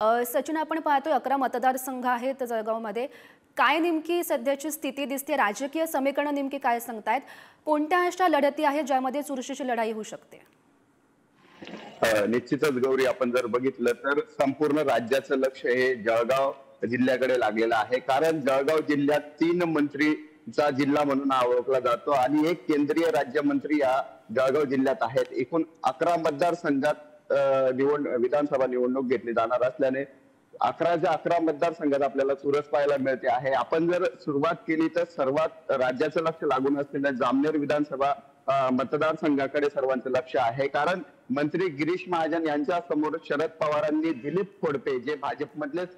सचिन, आपण पाहतोय 11 मतदारसंघ आहेत जळगावमध्ये. काय नेमकी सध्याची स्थिती दिसते? राजकीय समीकरण नेमकी काय सांगतायत? कोणत्या अशा लढती आहेत ज्यामध्ये चुरशीची लढाई होऊ शकते? निश्चितच गौरी, आपण जर बघितलं तर संपूर्ण राज्याचं लक्ष हे जळगाव जिल्ह्याकडे लागलेलं आहे. कारण जळगाव जिल्ह्यात 3 मंत्रीचा जिल्हा म्हणून ओळखला जातो आणि एक केंद्रीय राज्यमंत्री या जळगाव जिल्ह्यात आहेत. एकूण 11 मतदारसंघात विधानसभा निवडणूक घेतली जाणार असल्याने 11च्या 11 मतदारसंघात आपल्याला चुरस पाहायला मिळते आहे. आपण जर सुरुवात केली तर सर्वात राज्याचं लक्ष लागून असलेल्या जामनेर विधानसभा मतदारसंघाकडे सर्वांचं लक्ष आहे. कारण मंत्री गिरीश महाजन यांच्या समोर शरद पवारांनी दिलीप खोडपे, जे भाजपमधलेच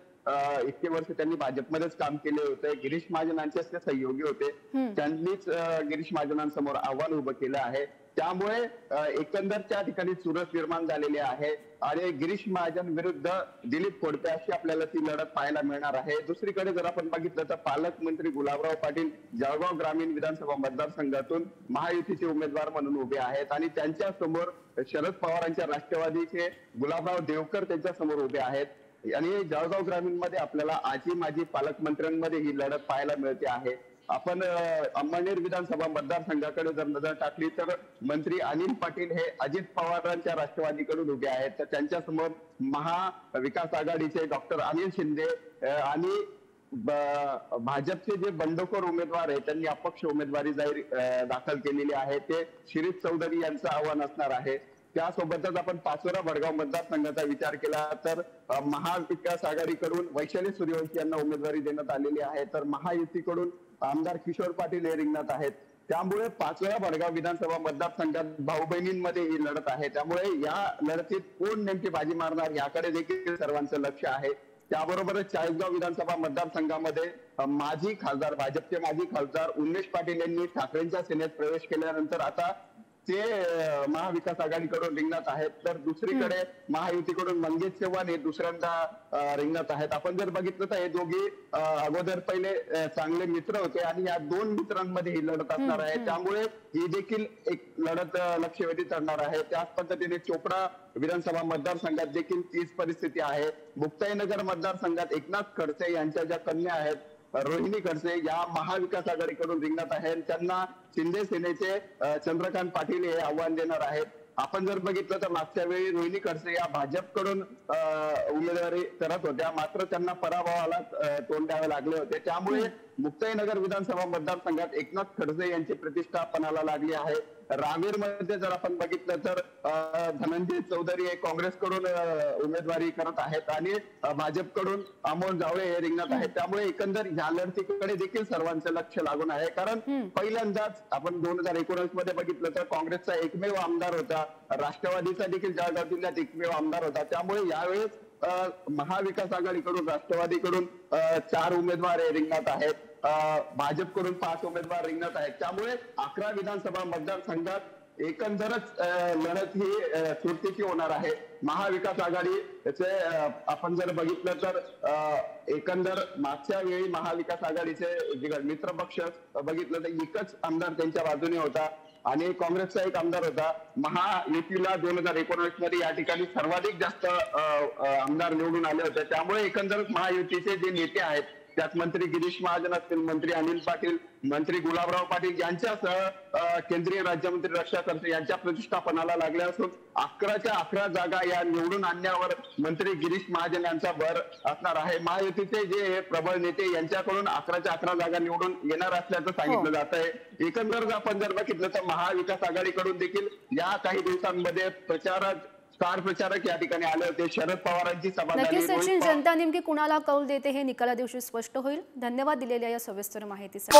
इतके वर्ष त्यांनी भाजपमध्येच काम केले होते, गिरीश महाजनांचे सहयोगी होते, त्यांनीच गिरीश महाजनांसमोर आव्हान उभं केलं आहे. त्यामुळे एकंदर त्या ठिकाणी चुरस निर्माण झालेली आहे आणि गिरीश महाजन विरुद्ध दिलीप खोडपे अशी आपल्याला ती लढत पाहायला मिळणार आहे. दुसरीकडे जर आपण बघितलं तर पालकमंत्री गुलाबराव पाटील जळगाव ग्रामीण विधानसभा मतदारसंघातून महायुतीचे उमेदवार म्हणून उभे आहेत आणि त्यांच्या समोर शरद पवारांच्या राष्ट्रवादीचे गुलाबराव देवकर त्यांच्या समोर उभे आहेत. आणि जळगाव ग्रामीण मध्ये आपल्याला आजी माजी पालकमंत्र्यांमध्ये ही लढत पाहायला मिळते आहे. आपण अंमळनेर विधानसभा मतदारसंघाकडे जर नजर टाकली तर मंत्री अनिल पाटील हे अजित पवारांच्या राष्ट्रवादीकडून उभे आहेत. तर त्यांच्या समोर महाविकास आघाडीचे डॉक्टर अनिल शिंदे आणि भाजपचे जे बंडखोर उमेदवार आहे त्यांनी अपक्ष उमेदवारी जाहीर दाखल केलेली आहे, ते शिरीष चौधरी यांचं आव्हान असणार आहे. त्यासोबतच आपण पाचोरा भडगाव मतदारसंघाचा विचार केला तर महाविकास आघाडीकडून वैशाली सूर्यवंशी यांना उमेदवारी देण्यात आलेली आहे, तर महायुतीकडून आमदार किशोर पाटील हे रिंगणात आहेत. त्यामुळे पाचोरा भडगाव विधानसभा मतदारसंघात भाऊ बहिणींमध्ये ही लढत आहे. त्यामुळे या लढतीत कोण नेमकी बाजी मारणार याकडे देखील सर्वांचं लक्ष आहे. त्याबरोबरच चाळीसगाव विधानसभा मतदारसंघामध्ये माजी खासदार, भाजपचे माजी खासदार उन्मेष पाटील यांनी ठाकरेंच्या सेनेत प्रवेश केल्यानंतर आता ते महाविकास आघाडीकडून रिंगणात आहेत. तर दुसरीकडे महायुतीकडून मंगेश चव्हाण हे दुसऱ्यांदा रिंगणात आहेत. आपण जर बघितलं तर हे दोघे अगोदर पहिले चांगले मित्र होते आणि या 2 मित्रांमध्ये ही लढत असणार आहे. त्यामुळे ही देखील एक लढत लक्षवेधी ठरणार आहे. त्याच पद्धतीने चोपडा विधानसभा मतदारसंघात देखील तीच परिस्थिती आहे. मुक्ताईनगर मतदारसंघात एकनाथ खडसे यांच्या ज्या कन्या आहेत रोहिणी खडसे या महाविकास आघाडीकडून रिंगणात आहेत. त्यांना शिंदे सेनेचे चंद्रकांत पाटील हे आव्हान देणार आहेत. आपण जर बघितलं तर मागच्या वेळी रोहिणी खडसे या भाजपकडून उमेदवारी करत होत्या, मात्र त्यांना पराभवाला तोंड द्यावे लागले होते. त्यामुळे मुक्ताईनगर विधानसभा मतदारसंघात एकनाथ खडसे यांची प्रतिष्ठा पणाला लागली आहे. रावेर मध्ये जर आपण बघितलं तर धनंजय चौधरी हे काँग्रेसकडून उमेदवारी करत आहेत आणि भाजपकडून अमोल जावळे हे रिंगणात आहेत. त्यामुळे एकंदर या लढतीकडे देखील सर्वांचं लक्ष लागून आहे. कारण पहिल्यांदाच आपण 2019 मध्ये बघितलं तर काँग्रेसचा एकमेव आमदार होता, राष्ट्रवादीचा देखील जळगाव जिल्ह्यात एकमेव आमदार होता. त्यामुळे यावेळेस महाविकास आघाडीकडून राष्ट्रवादीकडून 4 उमेदवार रिंगणात आहेत, भाजपकडून 5 उमेदवार रिंगणात आहेत. त्यामुळे 11 विधानसभा मतदारसंघात एकंदरच लढत ही चुरशीची होणार आहे. महाविकास आघाडीचे आपण जर बघितलं तर एकंदर मागच्या वेळी महाविकास आघाडीचे मित्र पक्ष बघितलं तर एकच आमदार त्यांच्या बाजूने होता आणि काँग्रेसचा एक आमदार होता. महायुतीला 2019 मध्ये या ठिकाणी सर्वाधिक जास्त आमदार निवडून आले होते. त्यामुळे एकंदरच महायुतीचे जे नेते आहेत त्यात मंत्री गिरीश महाजन असतील, मंत्री अनिल पाटील, मंत्री गुलाबराव पाटील यांच्यासह केंद्रीय राज्यमंत्री रक्षा खडसे यांच्या प्रतिष्ठापनाला लागल्या असून 11च्या 11 जागा या निवडून आणण्यावर मंत्री गिरीश महाजन यांचा भर असणार आहे. महायुतीचे जे प्रबळ नेते यांच्याकडून 11च्या 11 जागा निवडून येणार असल्याचं सांगितलं जात आहे. एकंदर आपण जर बघितलं तर महाविकास आघाडीकडून देखील या काही दिवसांमध्ये स्टार प्रचारक या ठिकाणी आले होते. शरद पवारांची सभा झाली. नक्कीच सचिन, जनता नेमकी कुणाला कौल देते हे निकाला दिवशी स्पष्ट होईल. धन्यवाद दिलेल्या या सविस्तर माहितीसाठी.